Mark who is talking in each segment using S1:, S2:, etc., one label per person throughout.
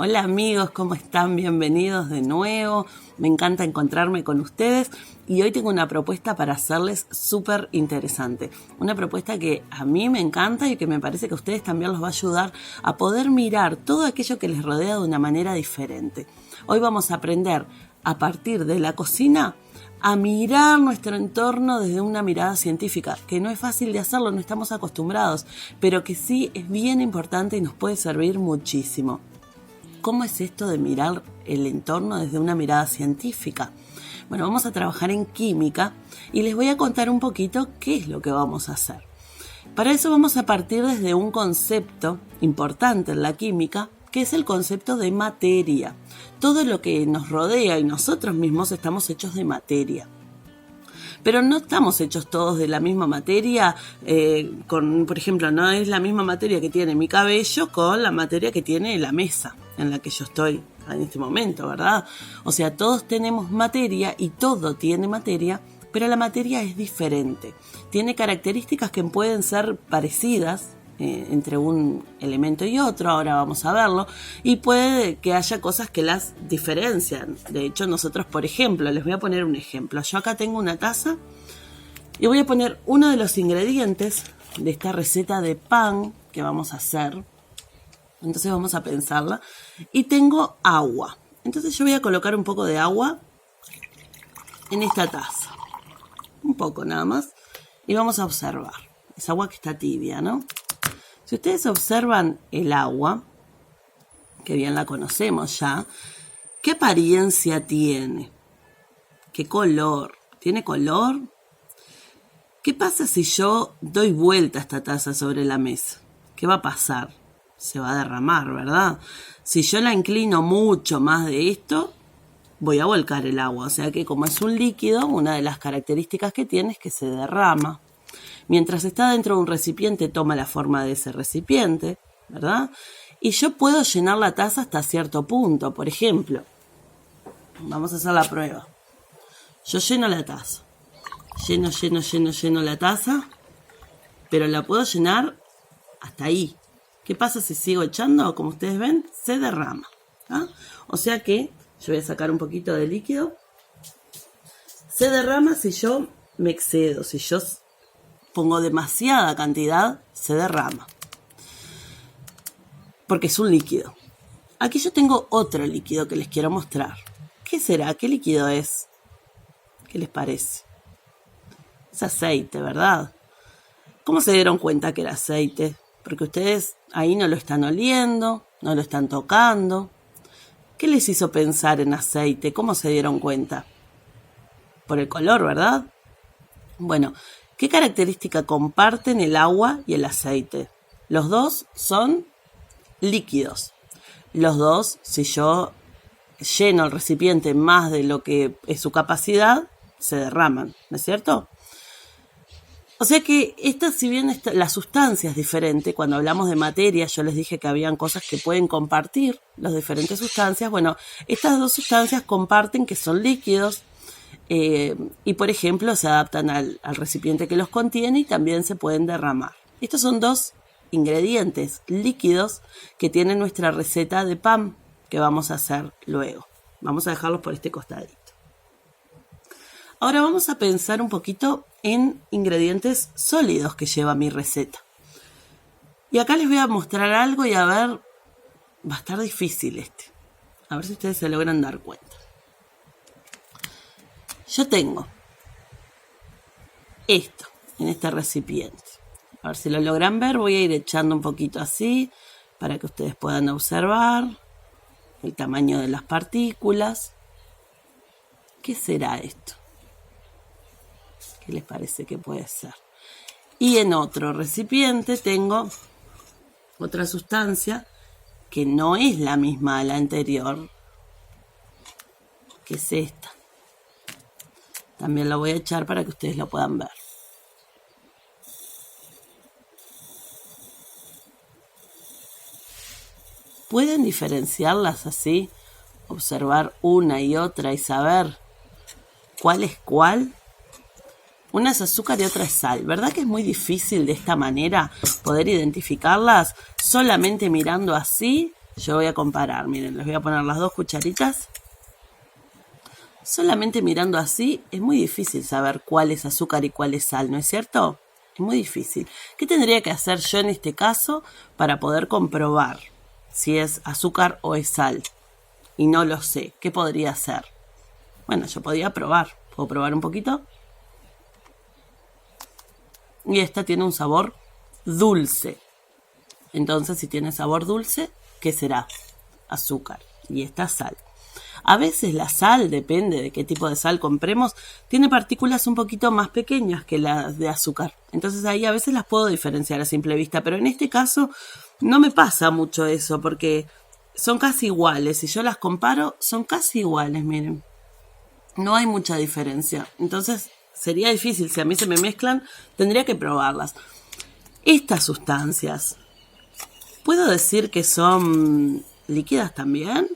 S1: Hola amigos, ¿cómo están? Bienvenidos de nuevo. Me encanta encontrarme con ustedes y hoy tengo una propuesta para hacerles súper interesante. Una propuesta que a mí me encanta y que me parece que a ustedes también los va a ayudar a poder mirar todo aquello que les rodea de una manera diferente. Hoy vamos a aprender a partir de la cocina a mirar nuestro entorno desde una mirada científica, que no es fácil de hacerlo, no estamos acostumbrados, pero que sí es bien importante y nos puede servir muchísimo. ¿Cómo es esto de mirar el entorno desde una mirada científica? Bueno, vamos a trabajar en química y les voy a contar un poquito qué es lo que vamos a hacer. Para eso vamos a partir desde un concepto importante en la química, que es el concepto de materia. Todo lo que nos rodea y nosotros mismos estamos hechos de materia. Pero no estamos hechos todos de la misma materia, por ejemplo, no es la misma materia que tiene mi cabello con la materia que tiene la mesa en la que yo estoy en este momento, ¿verdad? O sea, todos tenemos materia y todo tiene materia, pero la materia es diferente. Tiene características que pueden ser parecidas entre un elemento y otro, ahora vamos a verlo, y puede que haya cosas que las diferencian. De hecho, nosotros, por ejemplo, les voy a poner un ejemplo. Yo acá tengo una taza y voy a poner uno de los ingredientes de esta receta de pan que vamos a hacer. Entonces vamos a pensarla. Y tengo agua. Entonces yo voy a colocar un poco de agua en esta taza. Un poco nada más. Y vamos a observar. Es agua que está tibia, ¿no? Si ustedes observan el agua, que bien la conocemos ya, ¿qué apariencia tiene? ¿Qué color? ¿Tiene color? ¿Qué pasa si yo doy vuelta a esta taza sobre la mesa? ¿Qué va a pasar? Se va a derramar, ¿verdad? Si yo la inclino mucho más de esto, voy a volcar el agua. O sea que como es un líquido, una de las características que tiene es que se derrama. Mientras está dentro de un recipiente, toma la forma de ese recipiente, ¿verdad? Y yo puedo llenar la taza hasta cierto punto. Por ejemplo, vamos a hacer la prueba. Yo lleno la taza. Lleno la taza, pero la puedo llenar hasta ahí. ¿Qué pasa si sigo echando? Como ustedes ven, se derrama. ¿Ah? O sea que yo voy a sacar un poquito de líquido. Se derrama si yo me excedo, si yo pongo demasiada cantidad, se derrama. Porque es un líquido. Aquí yo tengo otro líquido que les quiero mostrar. ¿Qué será? ¿Qué líquido es? ¿Qué les parece? Es aceite, ¿verdad? ¿Cómo se dieron cuenta que era aceite? Porque ustedes ahí no lo están oliendo, no lo están tocando. ¿Qué les hizo pensar en aceite? ¿Cómo se dieron cuenta? Por el color, ¿verdad? Bueno, ¿qué característica comparten el agua y el aceite? Los dos son líquidos. Los dos, si yo lleno el recipiente más de lo que es su capacidad, se derraman, ¿no es cierto? O sea que si bien la sustancia es diferente, cuando hablamos de materia, yo les dije que habían cosas que pueden compartir las diferentes sustancias. Bueno, estas dos sustancias comparten que son líquidos y, por ejemplo, se adaptan al recipiente que los contiene y también se pueden derramar. Estos son dos ingredientes líquidos que tiene nuestra receta de pan que vamos a hacer luego. Vamos a dejarlos por este costadito. Ahora vamos a pensar un poquito en ingredientes sólidos que lleva mi receta. Y acá les voy a mostrar algo y a ver, va a estar difícil este. A ver si ustedes se logran dar cuenta. Yo tengo esto en este recipiente. A ver si lo logran ver, voy a ir echando un poquito así para que ustedes puedan observar el tamaño de las partículas. ¿Qué será esto? ¿Qué les parece que puede ser? Y en otro recipiente tengo otra sustancia que no es la misma a la anterior, que es esta. También lo voy a echar para que ustedes lo puedan ver. ¿Pueden diferenciarlas así? Observar una y otra y saber cuál es cuál. Una es azúcar y otra es sal. ¿Verdad que es muy difícil de esta manera poder identificarlas? Solamente mirando así yo voy a comparar. Miren, les voy a poner las 2 cucharitas. Solamente mirando así es muy difícil saber cuál es azúcar y cuál es sal, ¿no es cierto? Es muy difícil. ¿Qué tendría que hacer yo en este caso para poder comprobar si es azúcar o es sal? Y no lo sé. ¿Qué podría hacer? Bueno, yo podría probar. ¿Puedo probar un poquito? Y esta tiene un sabor dulce. Entonces, si tiene sabor dulce, ¿qué será? Azúcar. Y esta sal. A veces la sal, depende de qué tipo de sal compremos, tiene partículas un poquito más pequeñas que las de azúcar. Entonces ahí a veces las puedo diferenciar a simple vista, pero en este caso no me pasa mucho eso porque son casi iguales. Si yo las comparo, son casi iguales, miren. No hay mucha diferencia. Entonces sería difícil, si a mí se me mezclan, tendría que probarlas. Estas sustancias, ¿puedo decir que son líquidas también?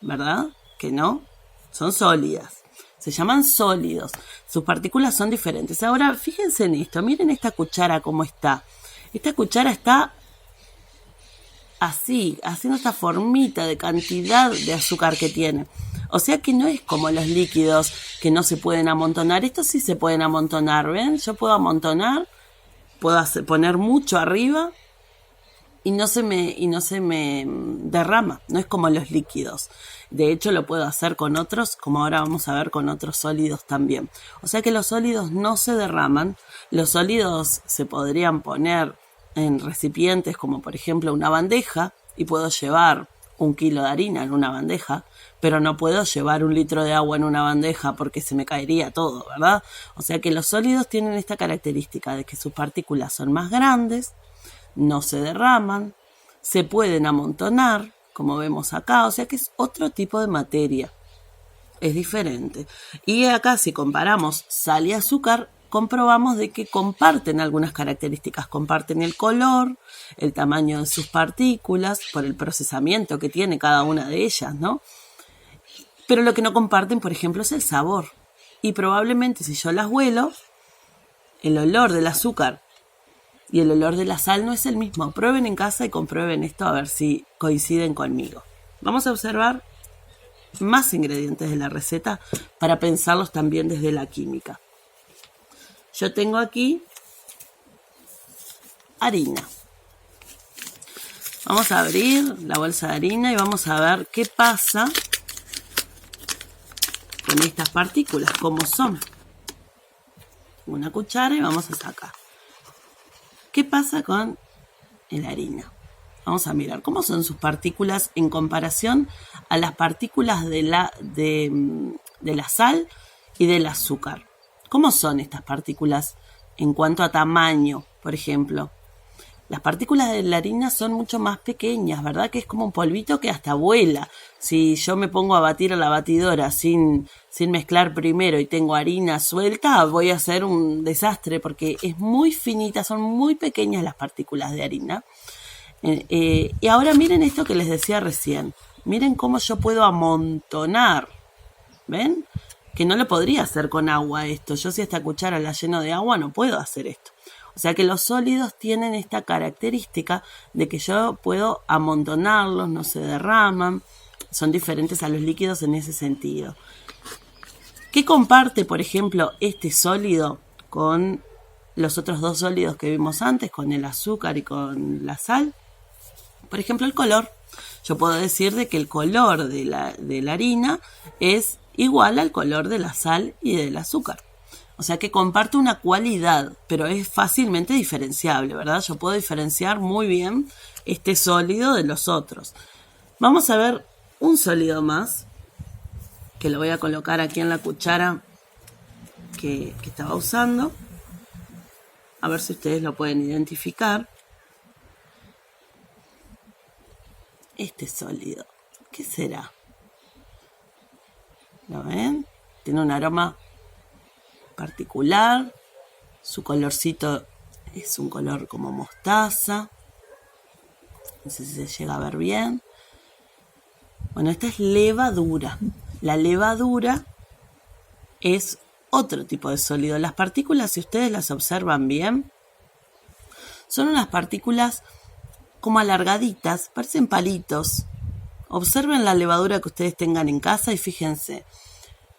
S1: ¿Verdad? Que no, son sólidas. Se llaman sólidos. Sus partículas son diferentes. Ahora, fíjense en esto. Miren esta cuchara cómo está. Esta cuchara está así, haciendo esta formita de cantidad de azúcar que tiene. O sea que no es como los líquidos que no se pueden amontonar. Estos sí se pueden amontonar, ¿ven? Yo puedo amontonar, puedo poner mucho arriba y no se me derrama. No es como los líquidos. De hecho, lo puedo hacer con otros, como ahora vamos a ver con otros sólidos también. O sea que los sólidos no se derraman. Los sólidos se podrían poner en recipientes como por ejemplo una bandeja y puedo llevar 1 kilo de harina en una bandeja, pero no puedo llevar 1 litro de agua en una bandeja porque se me caería todo, ¿verdad? O sea que los sólidos tienen esta característica de que sus partículas son más grandes, no se derraman, se pueden amontonar, como vemos acá, o sea que es otro tipo de materia, es diferente. Y acá si comparamos sal y azúcar, comprobamos de que comparten algunas características, comparten el color, el tamaño de sus partículas, por el procesamiento que tiene cada una de ellas, ¿no? Pero lo que no comparten, por ejemplo, es el sabor. Y probablemente si yo las huelo, el olor del azúcar y el olor de la sal no es el mismo. Prueben en casa y comprueben esto a ver si coinciden conmigo. Vamos a observar más ingredientes de la receta para pensarlos también desde la química. Yo tengo aquí harina. Vamos a abrir la bolsa de harina y vamos a ver qué pasa con estas partículas, cómo son. Una cuchara y vamos a sacar. ¿Qué pasa con la harina? Vamos a mirar cómo son sus partículas en comparación a las partículas de la sal y del azúcar. ¿Cómo son estas partículas en cuanto a tamaño, por ejemplo? Las partículas de la harina son mucho más pequeñas, ¿verdad? Que es como un polvito que hasta vuela. Si yo me pongo a batir a la batidora sin mezclar primero y tengo harina suelta, voy a hacer un desastre porque es muy finita, son muy pequeñas las partículas de harina. Y ahora miren esto que les decía recién. Miren cómo yo puedo amontonar. ¿Ven? Que no lo podría hacer con agua esto. Yo si esta cuchara la lleno de agua no puedo hacer esto. O sea que los sólidos tienen esta característica de que yo puedo amontonarlos, no se derraman, son diferentes a los líquidos en ese sentido. ¿Qué comparte, por ejemplo, este sólido con los otros 2 sólidos que vimos antes, con el azúcar y con la sal? Por ejemplo, el color. Yo puedo decir de que el color de la harina es igual al color de la sal y del azúcar. O sea que comparte una cualidad, pero es fácilmente diferenciable, ¿verdad? Yo puedo diferenciar muy bien este sólido de los otros. Vamos a ver un sólido más, que lo voy a colocar aquí en la cuchara que estaba usando. A ver si ustedes lo pueden identificar. Este sólido, ¿qué será? ¿Lo ven? Tiene un aroma particular, su colorcito es un color como mostaza, no sé si se llega a ver bien. Bueno, esta es levadura. La levadura es otro tipo de sólido. Las partículas, si ustedes las observan bien, son unas partículas como alargaditas, parecen palitos, observen la levadura que ustedes tengan en casa y fíjense,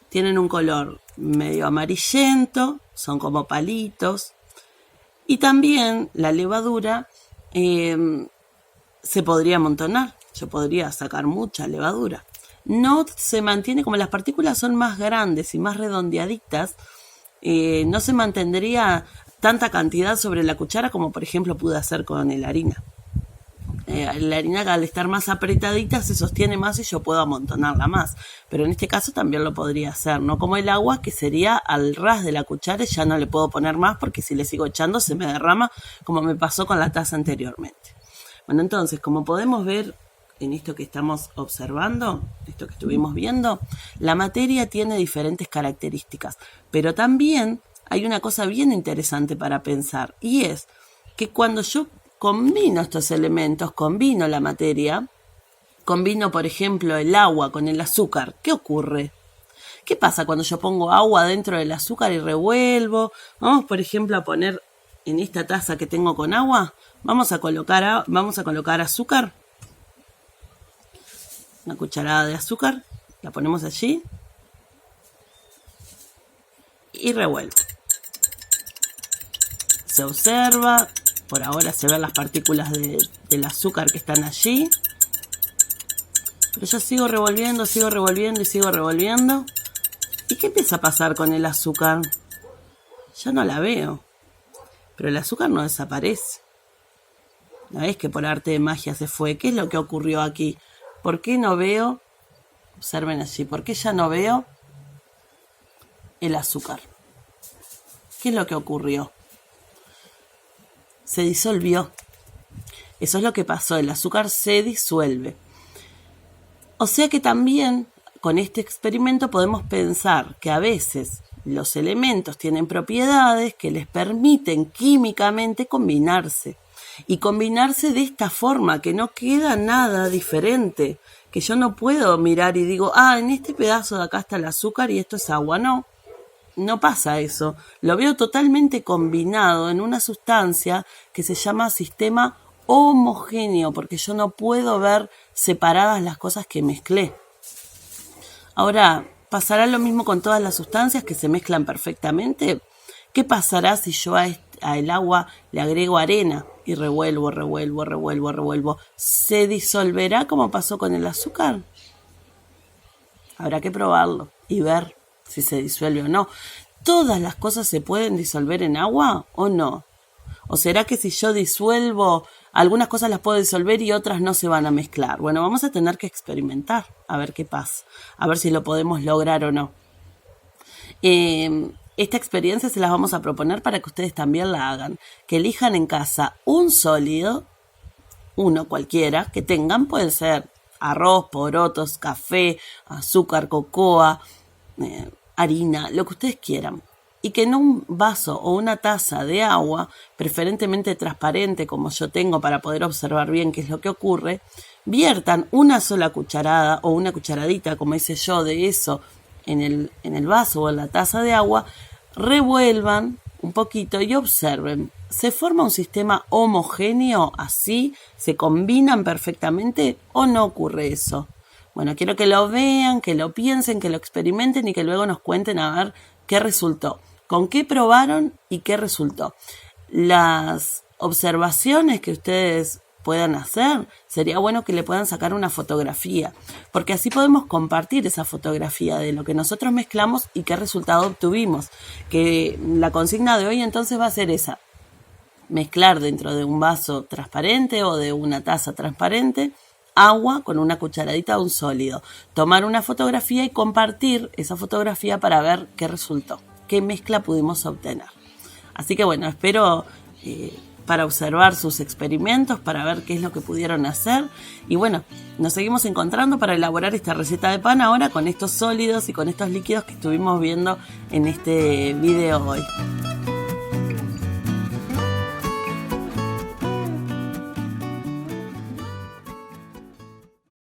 S1: tienen un color medio amarillento, son como palitos, y también la levadura se podría amontonar, yo podría sacar mucha levadura. No se mantiene, como las partículas son más grandes y más redondeaditas, no se mantendría tanta cantidad sobre la cuchara como por ejemplo pude hacer con la harina. La harina al estar más apretadita se sostiene más y yo puedo amontonarla más, pero en este caso también lo podría hacer, no como el agua, que sería al ras de la cuchara y ya no le puedo poner más porque si le sigo echando se me derrama, como me pasó con la taza anteriormente. Bueno, entonces, como podemos ver en esto que estamos observando, esto que estuvimos viendo, la materia tiene diferentes características, pero también hay una cosa bien interesante para pensar, y es que cuando yo combino estos elementos, combino la materia, combino por ejemplo el agua con el azúcar, ¿qué ocurre? ¿Qué pasa cuando yo pongo agua dentro del azúcar y revuelvo? Vamos por ejemplo a poner en esta taza que tengo con agua, vamos a colocar azúcar, una cucharada de azúcar, la ponemos allí y revuelvo. Se observa, por ahora se ven las partículas del azúcar que están allí, pero yo sigo revolviendo y sigo revolviendo. ¿Y qué empieza a pasar con el azúcar? Ya no la veo, pero el azúcar no desaparece. ¿No ves que por arte de magia se fue? ¿Qué es lo que ocurrió aquí? ¿Por qué no veo? Observen allí, ¿por qué ya no veo el azúcar? ¿Qué es lo que ocurrió? Se disolvió. Eso es lo que pasó, el azúcar se disuelve. O sea que también con este experimento podemos pensar que a veces los elementos tienen propiedades que les permiten químicamente combinarse. Y combinarse de esta forma, que no queda nada diferente. Que yo no puedo mirar y digo, en este pedazo de acá está el azúcar y esto es agua. No pasa eso. Lo veo totalmente combinado en una sustancia que se llama sistema homogéneo, porque yo no puedo ver separadas las cosas que mezclé. Ahora, ¿pasará lo mismo con todas las sustancias que se mezclan perfectamente? ¿Qué pasará si yo a el agua le agrego arena y revuelvo? ¿Se disolverá como pasó con el azúcar? Habrá que probarlo y ver si se disuelve o no. ¿Todas las cosas se pueden disolver en agua o no? ¿O será que si yo disuelvo, algunas cosas las puedo disolver y otras no se van a mezclar? Bueno, vamos a tener que experimentar a ver qué pasa, a ver si lo podemos lograr o no. Esta experiencia se las vamos a proponer para que ustedes también la hagan. Que elijan en casa un sólido, uno cualquiera, que tengan, pueden ser arroz, porotos, café, azúcar, cocoa, harina, lo que ustedes quieran. Y que en un vaso o una taza de agua, preferentemente transparente como yo tengo para poder observar bien qué es lo que ocurre, viertan una sola cucharada o una cucharadita, como hice yo, de eso en el vaso o en la taza de agua, revuelvan un poquito y observen. ¿Se forma un sistema homogéneo así? ¿Se combinan perfectamente o no ocurre eso? Bueno, quiero que lo vean, que lo piensen, que lo experimenten y que luego nos cuenten a ver qué resultó. ¿Con qué probaron y qué resultó? Las observaciones que ustedes puedan hacer, sería bueno que le puedan sacar una fotografía, porque así podemos compartir esa fotografía de lo que nosotros mezclamos y qué resultado obtuvimos. Que la consigna de hoy entonces va a ser esa: mezclar dentro de un vaso transparente o de una taza transparente agua con una cucharadita de un sólido, tomar una fotografía y compartir esa fotografía para ver qué resultó, qué mezcla pudimos obtener. Así que bueno, espero para observar sus experimentos, para ver qué es lo que pudieron hacer. Y bueno, nos seguimos encontrando para elaborar esta receta de pan ahora con estos sólidos y con estos líquidos que estuvimos viendo en este video hoy.